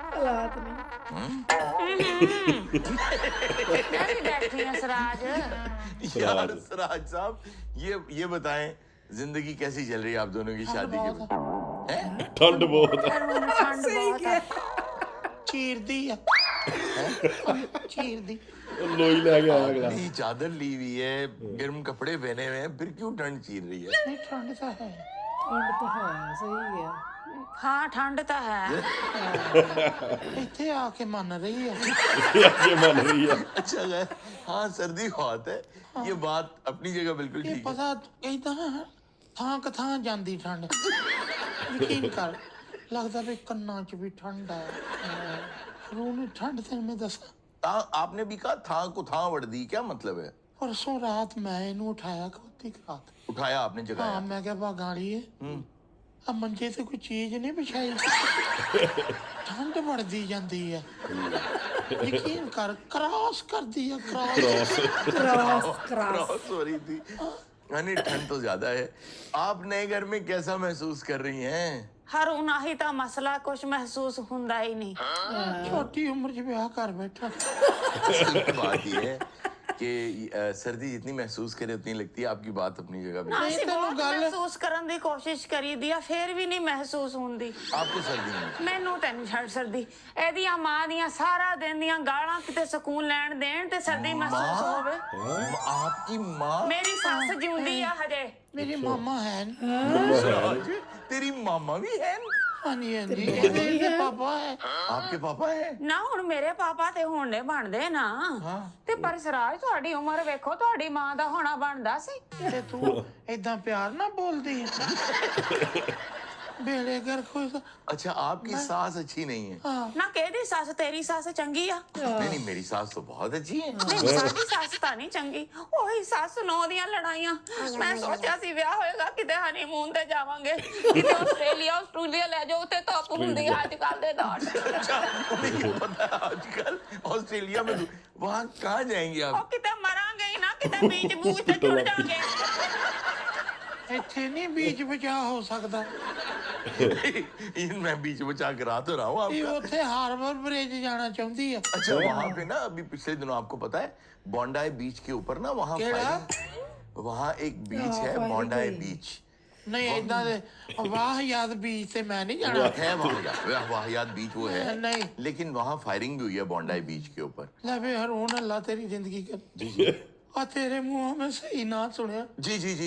हालात नहीं। मैं भी बैठी हूँ सराज। यार सिराज। सिराज साहब, ये बताएं, जिंदगी कैसी चल रही है आप दोनों की शादी के बाद? हैं? ठंड बहुत है। हरून ठंड सही बहुत है। चीरदी है चीरदी। लोई ले गया अगला। आपने चादर ली हुई है, गर्म कपड़े पहने हुए हैं, फिर क्यों ठंड चीर रही है? नहीं ठंड सा है। ठंड तो है, सही है। हाँ ठंड तो है। इतने आके मन रही है। ये मन रही है। अच्छा है, हाँ सर्दी बहुत है, ये बात अपनी जगह बिल्कुल ये ठीक है। पता कहता थां कथां जांदी ठंड। यकीन कर लगदा भी कन्ना च भी ठंड है। रूनी ठंड तेन मैं दसा आपने भी कहा था को था वड़ दी, क्या मतलब है? परसों रात मैं इनू उठाया खोती रात। उठाया आपने हाँ जगाया? मैं क्या बागाड़ी है अब मंजे से कोई चीज नहीं बिछाई। ठंड बढ़ती जाती है। यकीन कर क्रॉस कर दिया क्रॉस। Cross cross. क्रॉस हो रही थी। यानी ठंड तो ज्यादा है। आप नए घर में कैसा महसूस कर रही हैं? हरून आही तो मसला कुछ महसूस हुंदा ही नहीं। छोटी उम्र च ब्याह कर बैठा। असल बात ये है कि सर्दी जितनी महसूस करे उतनी लगती है। आपकी बात अपनी जगह पे। ਅਸੀਂ ਤੈਨੂੰ ਬਹੁਤ ਗੱਲ- ਮਹਿਸੂਸ ਕਰਨ ਦੀ ਕੋਸ਼ਿਸ਼ ਕਰੀਦੀ ਆ ਫੇਰ ਵੀ ਨਹੀਂ ਮਹਿਸੂਸ ਹੁੰਦੀ। आपको सर्दी नहीं? ਮੈਨੂੰ ਤਾਂ ਨਹੀਂ ਛੱਡ ਸਰਦੀ। ਇਹਦੀਆਂ ਮਾਂ ਦੀਆਂ ਸਾਰਾ ਦਿਨ ਦੀਆਂ ਗਾਲਾਂ ਕਿਤੇ ਸਕੂਨ ਲੈਣ ਦੇਣ ਤੇ ਸਰਦੀ ਮਹਿਸੂਸ ਹੋਵੇ। आपकी माँ? ਮੇਰੀ ਸੱਸ ਜਿਉਂਦੀ ਆ ਹਜੇ। मेरी मामा है सिराज, तेरी मामा भी है? हाँ जी हाँ जी ਇਹਦੇ ਪਾਪਾ ਹੈ। आपके पापा है? ਨਾ ਹੁਣ ਮੇਰੇ ਪਾਪਾ ਤੇ ਹੁਣ ਦੇ ਬਣਦੇ ਨਾ। ਤੇ ਪਰ ਸਰਾਜ ਤੁਹਾਡੀ ਉਮਰ ਵੇਖੋ ਤੁਹਾਡੀ ਮਾਂ ਦਾ ਹੋਣਾ ਬਣਦਾ ਸੀ। ਤੇ ਤੂੰ ਏਦਾਂ ਪਿਆਰ ਨਾ ਬੋਲਦੀ ਹੈ। ਬੇੜੇ ਕਰ ਕੋਈ अच्छा, आपकी सास अच्छी नहीं है? हाँ ਨਾ ਕਿਹਦੀ ਸੱਸ ਤੇਰੀ ਸੱਸ ਚੰਗੀ ਆ। नहीं नहीं, मेरी सास तो बहुत अच्छी है। ਨਹੀਂ ਸਾਡੀ ਸੱਸ ਤਾਂ ਨਹੀਂ ਚੰਗੀ। ਉਹੀ ਸੱਸ ਨੌ ਦੀਆਂ ਲੜਾਈਆਂ। ਮੈਂ ਸੋਚਿਆ ਸੀ ਵਿਆਹ ਹੋਏਗਾ ਕਿਤੇ ਹਨੀਮੂਨ ਤੇ ਜਾਵਾਂਗੇ, ਕਿਤੇ ਆਸਟ੍ਰੇਲੀਆ ਲੈ ਜਾਓ, ਉੱਥੇ ਧੁੱਪ ਹੁੰਦੀ ਆ ਅੱਜ ਕੱਲ ਦੇ ਦੌਰ 'ਚ। अच्छा, नहीं पता आजकल ऑस्ट्रेलिया में वहाँ कहाँ जाएंगे ਉਹ आप? ਕਿਤੇ ਮਰਾਂਗੇ ਹੀ ਨਾ, ਕਿਤੇ ਬੀਚ ਬੂਚ ਤੇ ਚੁੜ ਜਾਾਂਗੇ। ਇੱਥੇ ਨਹੀਂ ਬੀਚ ਬਚਾ ਹੋ ਸਕਦਾ। मैं बीच बचा करा तो रहा हूँ ਇਹ आपका। ਉੱਥੇ ਹਾਰਬਰ ਬ੍ਰਿਜ ਜਾਣਾ ਚਾਹੁੰਦੀ ਆ। अच्छा, वहाँ पे ना अभी पिछले दिनों आपको पता है बोंडाई बीच के ऊपर ना वहाँ केड़ा? वहाँ एक बीच है, firing बोंडाई हुई। बीच ਨਹੀਂ ਏਦਾਂ ਦੇ ਵਾਹ ਯਾਦ ਬੀਚ ਤੇ मैं नहीं जाना। है। वहाँ वाहियात बीच वो है, नहीं लेकिन वहाँ फायरिंग भी हुई है बोंडाई बीच के ऊपर। ਲੈ ਵੇ ਹਰੂਨ ਅੱਲਾ ਤੇਰੀ ਜ਼ਿੰਦਗੀ ਕਰ। जी जी ਆ ਤੇਰੇ ਮੂੰਹੋਂ ਮੈਂ ਸਹੀ ਨਾ ਸੁਣਿਆ। जी जी जी